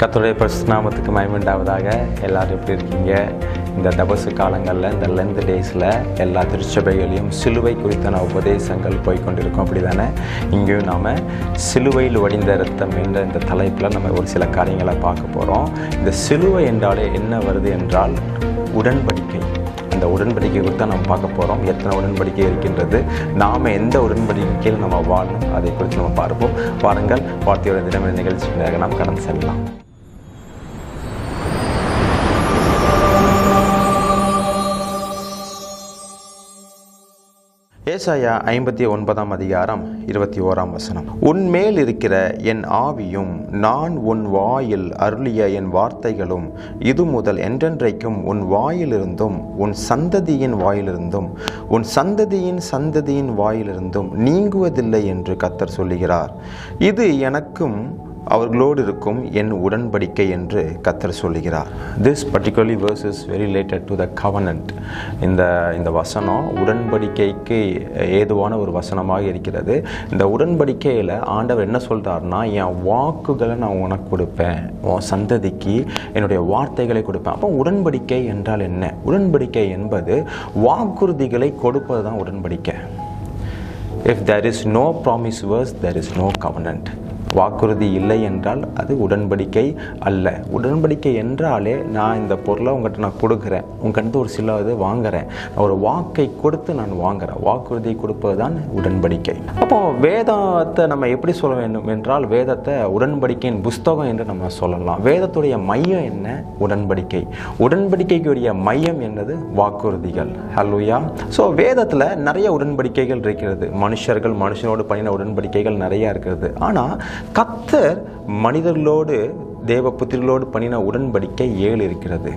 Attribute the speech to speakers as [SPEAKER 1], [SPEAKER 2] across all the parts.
[SPEAKER 1] கர்த்தருடைய பரிசுத்த நாமத்துக்கு மகிமை உண்டாவதாக. எல்லாரும் எப்படி இருக்கீங்க? இந்த தபசு காலங்களில், இந்த லென்த் டேஸில் எல்லா திருச்சபைகளையும் சிலுவை குறித்தான உபதேசங்கள் போய்கொண்டிருக்கோம். அப்படி தானே இங்கேயும் நாம் சிலுவையில் வடிந்த இரத்தம் என்ற இந்த தலைப்பில் நம்ம ஒரு சில காரியங்களை பார்க்க போகிறோம். இந்த சிலுவை என்றாலே என்ன வருது என்றால் உடன்படிக்கை. அந்த உடன்படிக்கை குறித்து நம்ம பார்க்க போகிறோம். எத்தனை உடன்படிக்கை இருக்கின்றது, நாம் எந்த உடன்படிக்கையில் நம்ம வாழணும், அதை குறித்து நம்ம பார்ப்போம். பாருங்கள், வார்த்தையோட தினம் நிகழ்ச்சியாக நாம் கடந்து செல்லலாம். ஏசாயா 59:21 உன்மேல் இருக்கிற என் ஆவியும் நான் உன் வாயில் அருளிய என் வார்த்தைகளும் இது முதல் என்றென்றைக்கும் உன் வாயிலிருந்தும் உன் சந்ததியின் வாயிலிருந்தும் உன் சந்ததியின் வாயிலிருந்தும் நீங்குவதில்லை என்று கர்த்தர் சொல்லுகிறார். இது எனக்கும் அவர்களோடு இருக்கும் என் உடன்படிக்கை என்று கர்த்தர் சொல்லுகிறார். This particularly verse is very related to the covenant. இந்த வசனம் உடன்படிக்கைக்கு ஏதுவான ஒரு வசனமாக இருக்கிறது. இந்த உடன்படிக்கையில் ஆண்டவர் என்ன சொல்கிறார்னா, என் வாக்குகளை நான் உனக்கு கொடுப்பேன், உன் சந்ததிக்கு என்னுடைய வார்த்தைகளை கொடுப்பேன். அப்போ உடன்படிக்கை என்றால் என்ன? உடன்படிக்கை என்பது வாக்குறுதிகளை கொடுப்பது தான் உடன்படிக்கை. If there is no promise verse, there is no covenant. வாக்குறுதி இல்லை என்றால் அது உடன்படிக்கை அல்ல. உடன்படிக்கை என்றாலே நான் இந்த பொருளை உங்கள்கிட்ட நான் கொடுக்குறேன், உங்கள்கிட்ட ஒரு சில இது வாங்குறேன், ஒரு வாக்கை கொடுத்து நான் வாங்குறேன். வாக்குறுதியை கொடுப்பது தான் உடன்படிக்கை. அப்போ வேதத்தை நம்ம எப்படி சொல்ல வேண்டும் என்றால், வேதத்தை உடன்படிக்கையின் புஸ்தகம் என்று நம்ம சொல்லலாம். வேதத்துடைய மையம் என்ன? உடன்படிக்கை. உடன்படிக்கைக்குரிய மையம் என்னது? வாக்குறுதிகள். ஹல்லேலூயா. ஸோ வேதத்தில் நிறைய உடன்படிக்கைகள் இருக்கிறது. மனுஷனோடு பண்ணின உடன்படிக்கைகள் நிறைய இருக்கிறது. ஆனால் கர்த்தர் மனிதர்களோடு தேவபுத்திரர்களோடு பண்ணின உடன்படிக்கை 7 இருக்கிறது.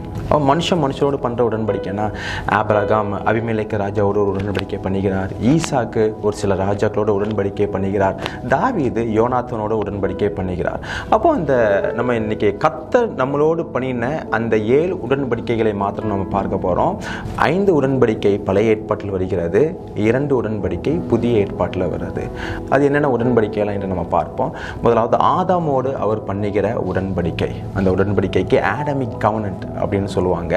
[SPEAKER 1] மனுஷனோடு பண்ணுற உடன்படிக்கைனா, ஆபிரகாம் அபிமெலேக்கு ராஜாவோடு ஒரு உடன்படிக்கை பண்ணுகிறார். ஈசாக்கு ஒரு சில ராஜாக்களோட உடன்படிக்கை பண்ணுகிறார். தாவீது யோனாத்தானோட உடன்படிக்கை பண்ணுகிறார். அப்போ நம்ம இன்னைக்கு கர்த்தர் நம்மளோடு பண்ணின அந்த 7 உடன்படிக்கைகளை மாத்திரம் நம்ம பார்க்க போகிறோம். 5 உடன்படிக்கை பழைய ஏற்பாட்டில் வருகிறது, 2 உடன்படிக்கை புதிய ஏற்பாட்டில் வருது. அது என்னென்ன உடன்படிக்கைலாம் என்று நம்ம பார்ப்போம். முதலாவது ஆதாமோடு அவர் பண்ணுகிற உடன்படிக்கை. அந்த உடன்படிக்கைக்கு ஆடமிக் கவனன்ட் அப்படின்னு சொல்லுவாங்க.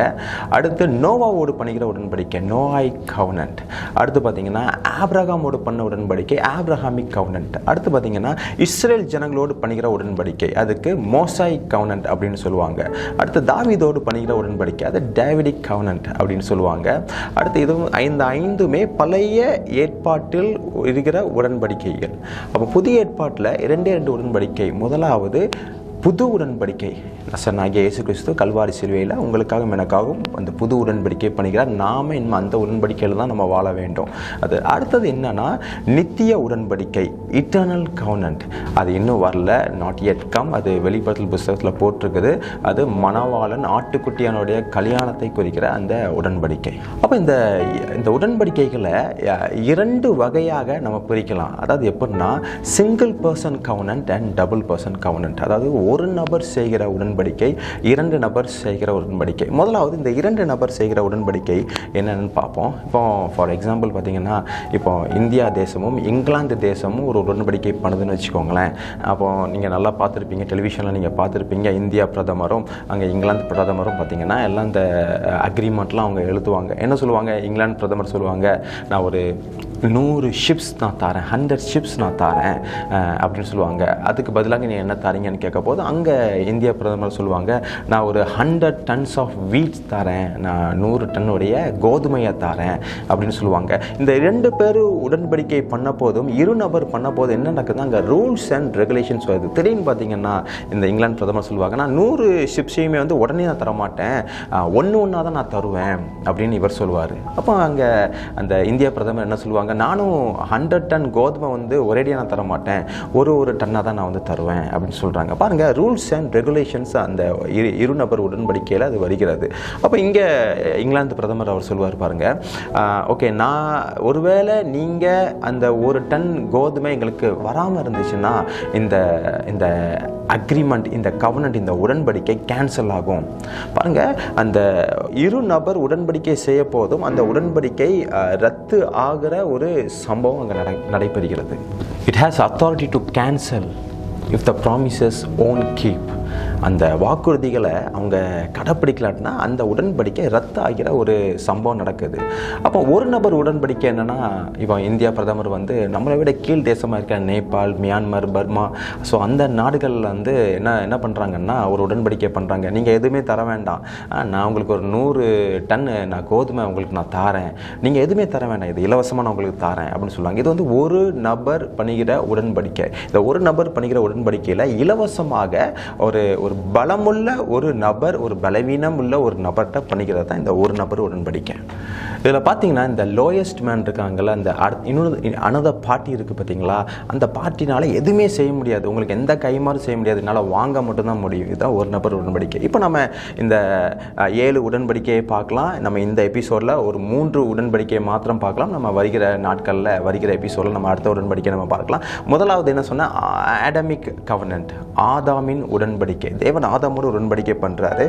[SPEAKER 1] அடுத்து நோவாவோடு பண்ணுகிற உடன்படிக்கை, நோவாய் கவனன்ட். அடுத்து பார்த்தீங்கன்னா ஆபிரகாமோடு பண்ண உடன்படிக்கை, ஆபிரகாமிக் கவனன்ட். அடுத்து பார்த்தீங்கன்னா இஸ்ரேல் ஜனங்களோடு பண்ணுகிற உடன்படிக்கை, அதுக்கு மோசாய் கவனன்ட் அப்படின்னு சொல்லுவாங்க. அடுத்து தாவீதோடு பண்ணுகிற உடன்படிக்கை, அது டேவிடிக் கவனன்ட் அப்படின்னு சொல்லுவாங்க. அடுத்து இதுவும் 5 பழைய ஏற்பாட்டில் இருக்கிற உடன்படிக்கைகள். அப்போ புதிய ஏற்பாட்டில் 2 உடன்படிக்கை. முதலாவது புது உடன்படிக்கை. நசனாகிய இயேசு கிறிஸ்து கல்வாரி சிலுவையில் உங்களுக்காகவும் எனக்காகவும் அந்த புது உடன்படிக்கை பண்ணுகிறார். நாம் இன்னும் அந்த உடன்படிக்கையில் தான் நம்ம வாழ வேண்டும். அது அடுத்தது என்னன்னா நித்திய உடன்படிக்கை, இட்டர்னல் கவனன்ட். அது இன்னும் வரல, நாட் எட் கம். அது வெளிப்படுத்தல் புஸ்தகத்தில் போட்டிருக்குது. அது மணவாளன் ஆட்டுக்குட்டியானுடைய கல்யாணத்தை குறிக்கிற அந்த உடன்படிக்கை. அப்போ இந்த உடன்படிக்கைகளை 2 வகையாக நம்ம பிரிக்கலாம். அதாவது எப்படின்னா single person covenant and double person covenant. அதாவது ஒரு நபர் செய்கிற உடன்படிக்கை, 2 நபர் செய்கிற உடன்படிக்கை. முதலாவது இந்த 2 நபர் செய்கிற உடன்படிக்கை என்னன்னு பார்ப்போம். இப்போ ஃபார் எக்ஸாம்பிள் பார்த்தீங்கன்னா, இப்போ இந்தியா தேசமும் இங்கிலாந்து தேசமும் ஒரு உடன்படிக்கை பண்ணுதுன்னு வச்சுக்கோங்களேன். அப்போ நீங்கள் நல்லா பார்த்துருப்பீங்க, டெலிவிஷனில் நீங்கள் பார்த்துருப்பீங்க, இந்தியா பிரதமரும் அங்கே இங்கிலாந்து பிரதமரும் பார்த்தீங்கன்னா எல்லாம் இந்த அக்ரிமெண்ட்லாம் அவங்க எழுதுவாங்க. என்ன சொல்லுவாங்க? இங்கிலாந்து பிரதமர் சொல்லுவாங்க, நான் ஒரு 100 ஷிப்ஸ் நான் தரேன், 100 ஷிப்ஸ் நான் தரேன் அப்படின்னு சொல்லுவாங்க. அதுக்கு பதிலாக நீ என்ன தரீங்கன்னு கேட்க போது அங்கே இந்திய பிரதமர் சொல்லுவாங்க, நான் ஒரு 100 tons ஆஃப் வீட்ஸ் தரேன், நான் 100 டன்னுடைய கோதுமையை தரேன் அப்படின்னு சொல்லுவாங்க. இந்த 2 பேர் உடன்படிக்கை பண்ண போதும், 2 நபர் பண்ண போதும் என்ன நடக்குதுன்னா, அங்கே ரூல்ஸ் அண்ட் ரெகுலேஷன்ஸ் வருது. திடீர்னு பார்த்தீங்கன்னா இந்த இங்கிலாந்து பிரதமர் சொல்லுவாங்க, நான் 100 ஷிப்ஸையுமே உடனே நான் தரமாட்டேன், ஒன்றா தான் நான் தருவேன் அப்படின்னு இவர் சொல்லுவார். அப்போ அங்கே அந்த இந்திய பிரதமர் என்ன சொல்லுவாங்க, நானும் 100 டன் கோதுமை ஒரேடியாக நான் தரமாட்டேன், ஒரு டன்னாக தான் நான் தருவேன் அப்படின்னு சொல்கிறாங்க. பாருங்க, ரூல்ஸ் அண்ட் ரெகுலேஷன்ஸ் அந்த 2 நபர் உடன்படிக்கையில் அது வருகிறது. அப்போ இங்கே இங்கிலாந்து பிரதமர் அவர் சொல்லுவார் பாருங்க, ஓகே, நான் ஒருவேளை நீங்கள் அந்த 1 டன் கோதுமை எங்களுக்கு வராமல் இருந்துச்சுன்னா இந்த அக்ரிமெண்ட், இந்த கவனன்ட், இந்த உடன்படிக்கை கேன்சல் ஆகும். பாருங்க, அந்த 2 நபர் உடன்படிக்கை செய்ய போதும் அந்த உடன்படிக்கை ரத்து ஆகிற ஒரு சம்பவம் அங்கே நடைபெறுகிறது. It has authority to cancel if the promises won't keep. அந்த வாக்குறுதிகளை அவங்க கடைப்பிடிக்கலாட்டினா அந்த உடன்படிக்கை ரத்து ஆகிற ஒரு சம்பவம் நடக்குது. அப்போ ஒரு நபர் உடன்படிக்கை என்னென்னா, இவன் இந்தியா பிரதமர் வந்து நம்மளை விட கீழ் தேசமாக இருக்க நேபாள், மியான்மர், பர்மா, ஸோ அந்த நாடுகளில் வந்து என்ன பண்ணுறாங்கன்னா ஒரு உடன்படிக்கை பண்ணுறாங்க. நீங்கள் எதுவுமே தர வேண்டாம், நான் உங்களுக்கு ஒரு 100 டன் நான் கோதுமை உங்களுக்கு நான் தாரேன், நீங்கள் எதுவுமே தர வேண்டாம், இது இலவசமாக நான் உங்களுக்கு தாரேன் அப்படின்னு சொல்லுவாங்க. இது வந்து ஒரு நபர் பண்ணுகிற உடன்படிக்கை. இந்த ஒரு நபர் பண்ணுகிற உடன்படிக்கையில் இலவசமாக ஒரு பலமுள்ள ஒரு நபர் ஒரு பலவீனம் உள்ள ஒரு நபர்கிட்ட பண்ணிக்கிறது தான் இந்த ஒரு நபர் உடன்படிக்கை. இதில் பார்த்தீங்கன்னா இந்த லோயஸ்ட் மேன் இருக்காங்கல்ல, அந்த அனதர் பார்ட்டி இருக்குது பார்த்தீங்களா, அந்த பார்ட்டினால எதுவுமே செய்ய முடியாது, உங்களுக்கு எந்த கைமாறும் செய்ய முடியாது, என்னால் வாங்க மட்டும்தான் முடியும். இதுதான் ஒரு நபர் உடன்படிக்கை. இப்போ நம்ம இந்த 7 உடன்படிக்கையை பார்க்கலாம். நம்ம இந்த எபிசோடில் ஒரு 3 உடன்படிக்கையை மாத்திரம் பார்க்கலாம். நம்ம வருகிற நாட்களில் வருகிற எபிசோடில் நம்ம அடுத்த உடன்படிக்கை நம்ம பார்க்கலாம். முதலாவது என்ன சொன்னால் ஆடமிக் கவர்னன்ட், ஆதாமின் உடன்படிக்கை. தேவன் ஆதாமோடு உடன்படிக்கை பண்ணுறாரு.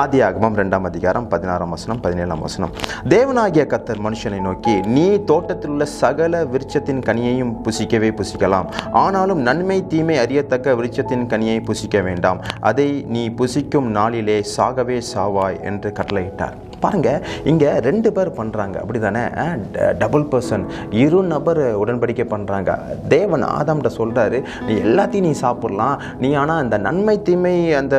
[SPEAKER 1] ஆதியாகமம் 2ஆம் அதிகாரம் 16ஆம் வசனம் 17ஆம் வசனம். தேவனாகிய கர்த்தர் மனுஷனை நோக்கி, நீ தோட்டத்தில் உள்ள சகல விருட்சத்தின் கனியையும் புசிக்கவே புசிக்கலாம், ஆனாலும் நன்மை தீமை அறியத்தக்க விருட்சத்தின் கனியை புசிக்க வேண்டாம், அதை நீ புசிக்கும் நாளிலே சாகவே சாவாய் என்று கட்டளையிட்டார். பாருங்க, இங்கே 2 பேர் பண்ணுறாங்க, அப்படி தானே, டபுள் பர்சன், இரு நபர் உடன்படிக்கை பண்ணுறாங்க. தேவன் ஆதாம்கிட்ட சொல்கிறாரு, நீ எல்லாத்தையும் நீ சாப்பிட்லாம், நீ ஆனால் அந்த நன்மை தீமை அந்த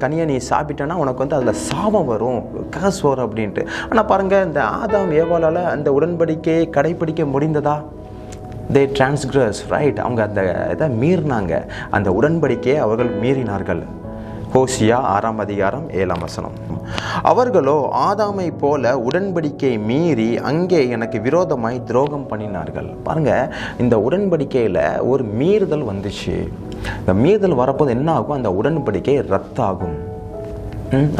[SPEAKER 1] கனியை நீ சாப்பிட்டேன்னா உனக்கு வந்து அதில் சாபம் வரும், கர்ஸ் வரும் அப்படின்ட்டு. ஆனால் பாருங்கள், இந்த ஆதாம் ஏவாளால் அந்த உடன்படிக்கையை கடைப்பிடிக்க முடிந்ததா? they transgress, right? அவங்க அந்த இதை மீறினாங்க, அந்த உடன்படிக்கையை அவர்கள் மீறினார்கள். ஹோசியா 6ஆம் அதிகாரம் 7ஆம் வசனம். அவர்களோ ஆதாமை போல உடன்படிக்கை மீறி அங்கே எனக்கு விரோதமாய் துரோகம் பண்ணினார்கள். பாருங்க, இந்த உடன்படிக்கையில் ஒரு மீறுதல் வந்துச்சு. இந்த மீறுதல் வரப்போது என்ன ஆகும்? அந்த உடன்படிக்கை ரத்தாகும்.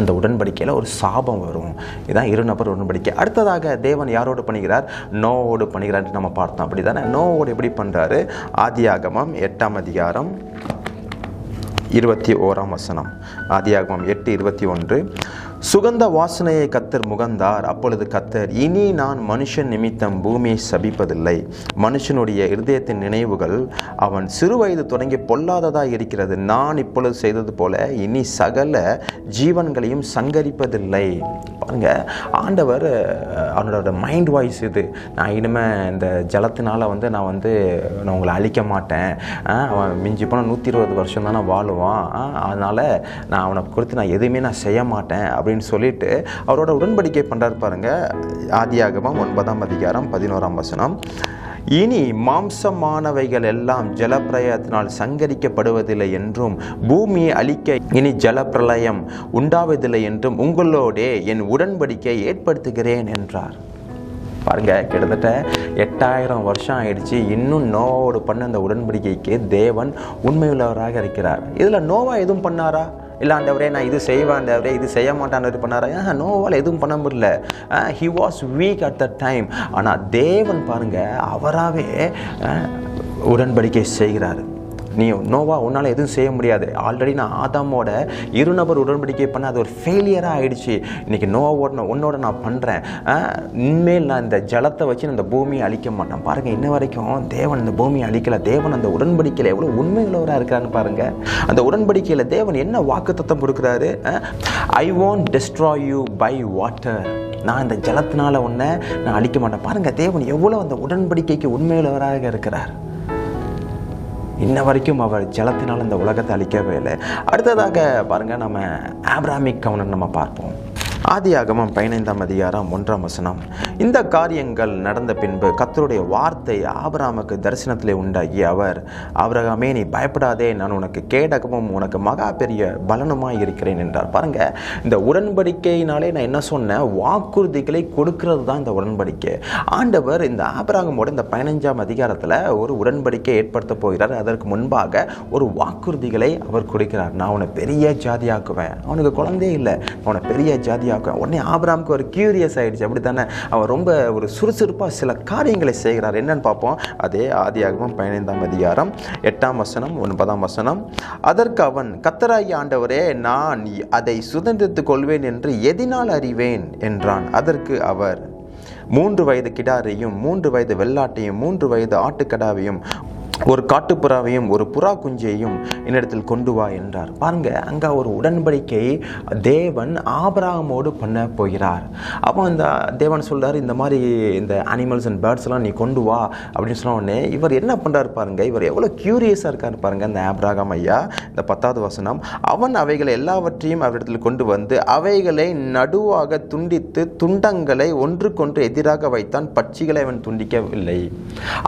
[SPEAKER 1] அந்த உடன்படிக்கையில் ஒரு சாபம் வரும். இதுதான் இரு நபர் உடன்படிக்கை. அடுத்ததாக தேவன் யாரோடு பண்ணுகிறார்? நோவோடு பண்ணுகிறார் நம்ம பார்த்தோம், அப்படி தானே? நோவோடு எப்படி பண்ணுறாரு? ஆதியாகமம் 8ஆம் அதிகாரம் 21ஆம் வசனம். ஆதியாகமம் 8:21. சுகந்த வாசனையை கர்த்தர் முகந்தார். அப்பொழுது கர்த்தர், இனி நான் மனுஷன் நிமித்தம் பூமியை சபிப்பதில்லை, மனுஷனுடைய இருதயத்தின் நினைவுகள் அவன் சிறு வயது தொடங்கி பொல்லாததாக இருக்கிறது, நான் இப்பொழுது செய்தது போல இனி சகல ஜீவன்களையும் சங்கரிப்பதில்லை. பாருங்க, ஆண்டவர் அவனோட மைண்ட் வாய்ஸ் இது. நான் இனிமேல் இந்த ஜலத்தினால வந்து நான் உங்களை அழிக்க மாட்டேன், அவன் மிஞ்சி போனால் 120 வருஷம் தானே வாழுவான், அதனால் நான் அவனை குறித்து நான் எதுவுமே நான் செய்ய மாட்டேன் அப்படின்னு சொல்லிட்டு அவரோட உடன்படிக்கை பண்ணுறாரு. பாருங்க, ஆதியாகமம் 9ஆம் அதிகாரம் 11ஆம் வசனம். இனி மாம்சமானவைகள் எல்லாம் ஜலப்பிரளயத்தினால் சங்கரிக்கப்படுவதில்லை என்றும் பூமியை அழிக்க இனி ஜலப்பிரளயம் உண்டாவதில்லை என்றும் உங்களோடே என் உடன்படிக்கை ஏற்படுத்துகிறேன் என்றார். பாருங்க, கிட்டத்தட்ட 8000 வருஷம் ஆயிடுச்சு, இன்னும் நோவோடு பண்ண அந்த உடன்படிக்கைக்கு தேவன் உண்மையுள்ளவராக இருக்கிறார். இதில் நோவா எதுவும் பண்ணாரா? இல்லை ஆண்டவரே நான் இது செய்வேன், ஆண்டவரே இது செய்ய மாட்டான்னு பண்ணாரா? நோவால் எதுவும் பண்ண முடியல. He was week at the time. ஆனால் தேவன் பாருங்க, அவராகவே உடன்படிக்கை செய்கிறார். நீ நோவா உன்னால் எதுவும் செய்ய முடியாது, ஆல்ரெடி நான் ஆதாமோட இருநபர் உடன்படிக்கை பண்ண அது ஒரு ஃபெயிலியராக ஆகிடுச்சு, இன்றைக்கி உன்னோட நான் பண்ணுறேன், இனிமேல் நான் இந்த ஜலத்தை வச்சு இந்த பூமியை அழிக்க மாட்டேன். பாருங்கள், இன்ன வரைக்கும் தேவன் இந்த பூமியை அழிக்கலை. தேவன் அந்த உடன்படிக்கையில் எவ்வளோ உண்மையுள்ளவராக இருக்காருன்னு பாருங்கள். அந்த உடன்படிக்கையில் தேவன் என்ன வாக்குத்தத்தம் கொடுக்குறாரு? ஐ won't destroy you by water, நான் இந்த ஜலத்தினால உன்னை நான் அழிக்க மாட்டேன். பாருங்கள், தேவன் எவ்வளோ அந்த உடன்படிக்கைக்கு உண்மையுள்ளவராக இருக்கிறார். இன்ன வரைக்கும் அவர் ஜலத்தினால் இந்த உலகத்தை அழிக்கவே இல்லை. அடுத்ததாக பாருங்கள், நம்ம ஆபிரகாமிக் கவர்னன்ட் நம்ம பார்ப்போம். ஆதியாகமம் 15ஆம் அதிகாரம் 1ஆம் வசனம். இந்த காரியங்கள் நடந்த பின்பு கர்த்தருடைய வார்த்தை ஆபிரகாமுக்கு தரிசனத்திலே உண்டாகி, அவர், ஆபிரகாமே நீ பயப்படாதே, நான் உனக்கு கேடகமும் உனக்கு மகா பெரிய பலனுமாய் இருக்கிறேன் என்றார். பாருங்க, இந்த உடன்படிக்கையினாலே நான் என்ன சொன்னேன்? வாக்குறுதிகளை கொடுக்கிறது தான் இந்த உடன்படிக்கை. ஆண்டவர் இந்த ஆபிரகாமோட இந்த 15ஆம் அதிகாரத்தில் ஒரு உடன்படிக்கை ஏற்படுத்த போகிறார். அதற்கு முன்பாக ஒரு வாக்குறுதிகளை அவர் கொடுக்கிறார். நான் உன்னை பெரிய ஜாதியாக்குவேன். அவனுக்கு குழந்தையே இல்லை, அவனை பெரிய ஜாதியாக. உடனே ஆபிரகாமுக்கு ஒரு கியூரியஸ் ஆயிடுச்சு, அப்படி தானே? அவன் ரொம்ப ஒரு சுறுசுறுப்பாக சில காரியங்களை செய்கிறார். என்னன்னு பார்ப்போம். அதே ஆதியாகமம் 15ஆம் அதிகாரம் 8ஆம் வசனம் 9ஆம் வசனம். அதற்கு அவன், கர்த்தராகிய ஆண்டவரே, நான் அதை சுதந்திரித்துக் கொள்வேன் என்று எதினால் அறிவேன் என்றான். அதற்கு அவர், 3 வயது கிடாரையும் 3 வயது வெள்ளாட்டையும் 3 வயது ஆட்டுக்கடாவையும் ஒரு காட்டுப்புறாவையும் ஒரு புறா குஞ்சையும் என்னிடத்தில் கொண்டு வா என்றார். பாருங்க, அங்கே ஒரு உடன்படிக்கை தேவன் ஆபிரகாமோடு பண்ண போகிறார். அப்போ இந்த தேவன் சொல்றாரு, இந்த மாதிரி இந்த அனிமல்ஸ் அண்ட் பேர்ட்ஸ் எல்லாம் நீ கொண்டு வா அப்படின்னு சொன்ன உடனே இவர் என்ன பண்றாரு பாருங்க, இவர் எவ்வளவு கியூரியஸா இருக்காரு பாருங்க. இந்த ஆபிரகாம் ஐயா, இந்த 10வது வசனம், அவன் அவைகளை எல்லாவற்றையும் அவரிடத்தில் கொண்டு வந்து அவைகளை நடுவாக துண்டித்து துண்டங்களை ஒன்றுக்கொன்று எதிராக வைத்தான், பட்சிகளை அவன் துண்டிக்கவில்லை.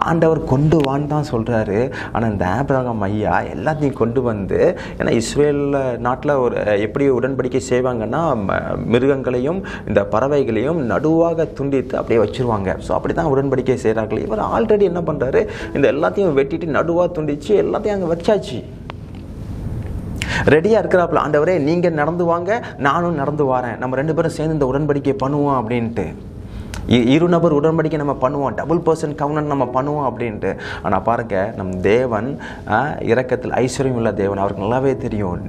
[SPEAKER 1] ஆண்டவர் கொண்டு வான்னு தான் சொல்றாரு. ஆனால் இந்த ஆபிரகாம் ஐயா எல்லாத்தையும் கொண்டு வந்து, ஏன்னா இஸ்ரேல் நாட்டில் ஒரு எப்படி உடன்படிக்கை செய்வாங்கன்னா, மிருகங்களையும் இந்த பறவைகளையும் நடுவாக துண்டித்து அப்படியே வச்சிருவாங்க. ஸோ அப்படி தான் உடன்படிக்கை செய்கிறார்கள். இவர் ஆல்ரெடி என்ன பண்ணுறாரு, இந்த எல்லாத்தையும் வெட்டிட்டு நடுவாக துண்டிச்சு எல்லாத்தையும் அங்கே வச்சாச்சு. ரெடியாக இருக்கிறாப்புல, ஆண்டவரே நீங்கள் நடந்து வாங்க, நானும் நடந்து வரேன், நம்ம 2 பேரும் சேர்ந்து இந்த உடன்படிக்கை பண்ணுவோம் அப்படின்ட்டு. இருநபர் உடன்படிக்கை நம்ம பண்ணுவோம், டபுள் பர்சன் கவர்னன்ட் நம்ம பண்ணுவோம் அப்படின்ட்டு. ஆனால் பாருங்க, நம் தேவன் இரக்கத்தில் ஐஸ்வர்யம் உள்ள தேவன். அவருக்கு நல்லாவே தெரியும்,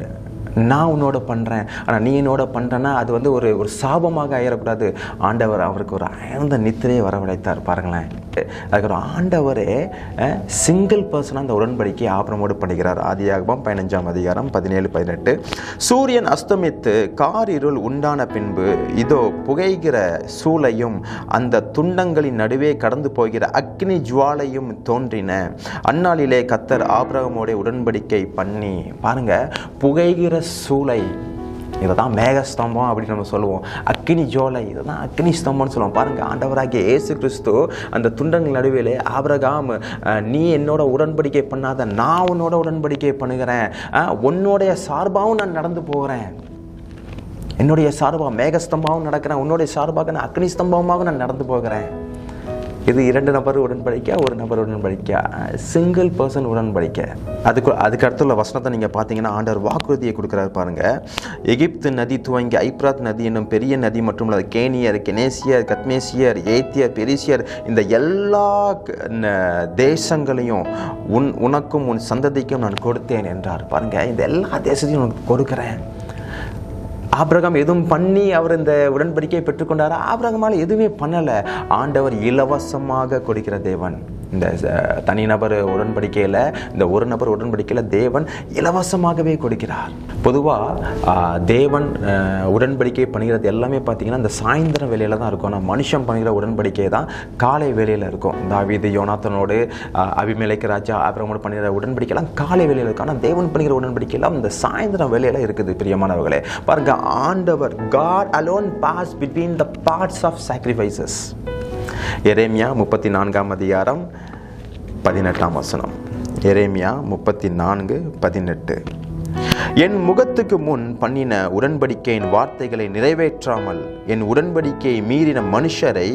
[SPEAKER 1] நான் உன்னோட பண்ணுறேன், ஆனால் நீ என்னோட பண்ணுறேன்னா அது வந்து ஒரு சாபமாக ஆயிடக்கூடாது. ஆண்டவர் அவருக்கு ஒரு ஆழ்ந்த நித்திரையை வரவழைத்தார் பாருங்களேன். அதுக்கப்புறம் ஆண்டவரே சிங்கிள் பர்சனாக அந்த உடன்படிக்கை ஆபிரமோடு பண்ணுகிறார். ஆதியாகமம் 15ஆம் அதிகாரம் 17-18. சூரியன் அஸ்தமித்து காரிருள் உண்டான பின்பு இதோ புகைகிற சூளையும் அந்த துண்டங்களின் நடுவே கடந்து போகிற அக்னி ஜுவாலையும் தோன்றின. அந்நாளிலே கர்த்தர் ஆபிரகாமோட உடன்படிக்கை பண்ணி, பாருங்க, புகைகிற சூளை, இதை தான் மேகஸ்தம்பம் அப்படின்னு நம்ம சொல்லுவோம். அக்கினி ஜோலை, இதை தான் அக்கினி ஸ்தம்பம்னு சொல்லுவோம். பாருங்க, ஆண்டவராகிய இயேசு கிறிஸ்து அந்த துண்டங்கள் நடுவிலே, ஆபிரகாம் நீ என்னோட உடன்படிக்கை பண்ணாத, நான் உன்னோட உடன்படிக்கை பண்ணுகிறேன், உன்னுடைய சார்பாகவும் நான் நடந்து போகிறேன், என்னுடைய சார்பாக மேகஸ்தம்பாகவும் நடக்கிறேன், உன்னுடைய சார்பாக நான் அக்னி ஸ்தம்பமாக நான் நடந்து போகிறேன். இது 2 நபர் உடன்படிக்கை, 1 நபர் உடன்படிக்கை, சிங்கிள் பர்சன் உடன்படிக்கை. அதுக்கு அடுத்துள்ள வசனத்தை நீங்கள் பார்த்தீங்கன்னா ஆண்டவர் வாக்குறுதியை கொடுக்குறாரு பாருங்க. எகிப்து நதி துவங்கி ஐப்ராத் நதி என்னும் பெரிய நதி மற்றும் கேனியர், கெனேசியர், கத்மேசியர், ஏத்தியர், பெரிசியர், இந்த எல்லா தேசங்களையும் உனக்கும் உன் சந்ததிக்கும் நான் கொடுத்தேன் என்றார். பாருங்க, இந்த எல்லா தேசத்தையும் உனக்கு கொடுக்குறேன். ஆபிரகாம் எதுவும் பண்ணி அவர் இந்த உடன்படிக்கையை பெற்றுக்கொண்டார்? ஆபிரகாமால் எதுவுமே பண்ணலை. ஆண்டவர் இலவசமாக கொடுக்கிற தேவன். இந்த தனிநபர் உடன்படிக்கையில், இந்த 1 நபர் உடன்படிக்கையில் தேவன் இலவசமாகவே கொடுக்கிறார். பொதுவாக தேவன் உடன்படிக்கை பண்ணுகிறது எல்லாமே பார்த்தீங்கன்னா இந்த சாயந்தரம் வேலையில் தான் இருக்கும். ஆனால் மனுஷன் பண்ணுகிற உடன்படிக்கை தான் காலை வேலையில் இருக்கும். தாவீது யோனாத்தனோடு, அபிமெலேக்கு ராஜா ஆபிரகாமோடு பண்ணுகிற உடன்படிக்கைலாம் காலை வேலையில் இருக்கும். ஆனால் தேவன் பண்ணுகிற உடன்படிக்கையெல்லாம் இந்த சாயந்தரம் வேலையில் இருக்குது. பிரியமானவர்களே, பாருங்க, ஆண்டவர் God alone passed between the parts of sacrifices. எரேமியா 34ஆம் அதிகாரம் 18ஆம் வசனம். எரேமியா 34:18. என் முகத்துக்கு முன் பண்ணின உடன்படிக்கையின் வார்த்தைகளை நிறைவேற்றாமல் என் உடன்படிக்கையை மீறின மனுஷரை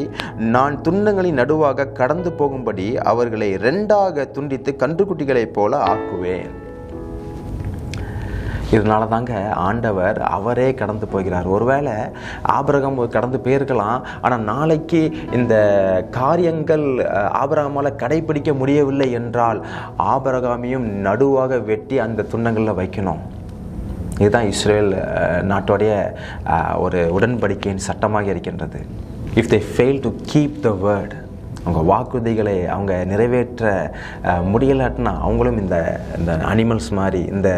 [SPEAKER 1] நான் துண்டங்களின் நடுவாக கடந்து போகும்படி அவர்களை 2ஆக துண்டித்து கன்றுக்குட்டிகளைப் போல ஆக்குவேன். இதனால தாங்க ஆண்டவர் அவரே கடந்து போகிறார். ஒருவேளை ஆபிரகாம் கடந்து போயிருக்கலாம், ஆனால் நாளைக்கு இந்த காரியங்கள் ஆபிரகாமால் கடைபிடிக்க முடியவில்லை என்றால் ஆபிரகாமையும் நடுவாக வெட்டி அந்த துண்டங்களில் வைக்கணும். இதுதான் இஸ்ரேல் நாட்டோடைய ஒரு உடன்படிக்கையின் சட்டமாக இருக்கின்றது. If they fail to keep the word, அவங்க வாக்குறுதிகளை அவங்க நிறைவேற்ற முடியலாட்டினா அவங்களும் இந்த அனிமல்ஸ் மாதிரி, இந்த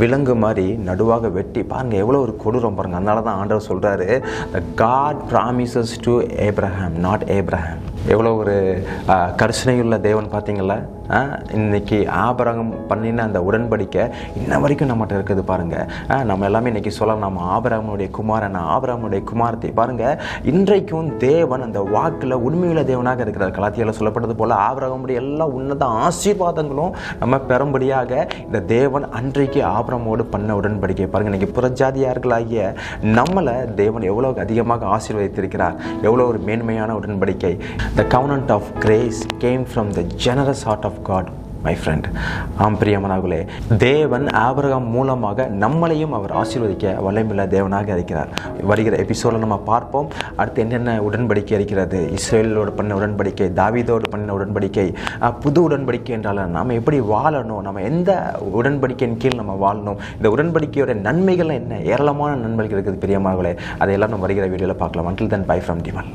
[SPEAKER 1] விலங்கு மாதிரி நடுவாக வெட்டி, பாருங்கள் எவ்வளோ ஒரு கொடூரம் பாருங்கள். அதனால தான் ஆண்டவர் சொல்கிறாரு, God promises to Abraham, not Abraham. எவ்வளோ ஒரு கருணையுள்ள தேவன் பார்த்தீங்களா? இன்னைக்கு ஆபிரகாம் பண்ணின அந்த உடன்படிக்கை இன்ன வரைக்கும் நம்மகிட்ட இருக்குது பாருங்கள். நம்ம எல்லாமே இன்றைக்கி சொல்லலாம், நம்ம ஆபிரகாமுடைய குமாரன், ஆபிரகாமுடைய குமாரத்தை. பாருங்கள், இன்றைக்கும் தேவன் அந்த வாக்கில் உண்மையுள்ள தேவனாக இருக்கிறார். கலாத்தியால சொல்லப்பட்டது போல் ஆபிரகாமுடைய எல்லா உன்னத ஆசீர்வாதங்களும் நம்ம பெறும்படியாக இந்த தேவன் அன்றைக்கு ஆபிரகாமோடு பண்ண உடன்படிக்கை பாருங்கள். இன்றைக்கி புறஜாதியார்களாகிய நம்மளை தேவன் எவ்வளோ அதிகமாக ஆசீர்வதித்திருக்கிறார். எவ்வளோ ஒரு மேன்மையான உடன்படிக்கை. The covenant of grace came from the generous heart of God, my friend. பிரியமானவர்களே, தேவன் ஆபிரகாம் மூலமாக நம்மளையும் அவர் ஆசீர்வதிக்க வல்லமையுள்ள தேவனாக இருக்கிறார். வருகிற எபிசோடில் நம்ம பார்ப்போம் அடுத்து என்னென்ன உடன்படிக்கை இருக்கிறது. இஸ்ரேலோடு பண்ண உடன்படிக்கை, தாவீதோடு பண்ண உடன்படிக்கை, புது உடன்படிக்கை என்றால் நாம் எப்படி வாழணும், நம்ம எந்த உடன்படிக்கையின் கீழ் நம்ம வாழணும், இந்த உடன்படிக்கையோட நன்மைகள் என்ன, ஏராளமான நன்மைகள் இருக்குது பிரியமானவர்களே. அதையெல்லாம் நம்ம வருகிற வீடியோவில் பார்க்கலாம். Until then, bye from Dimal.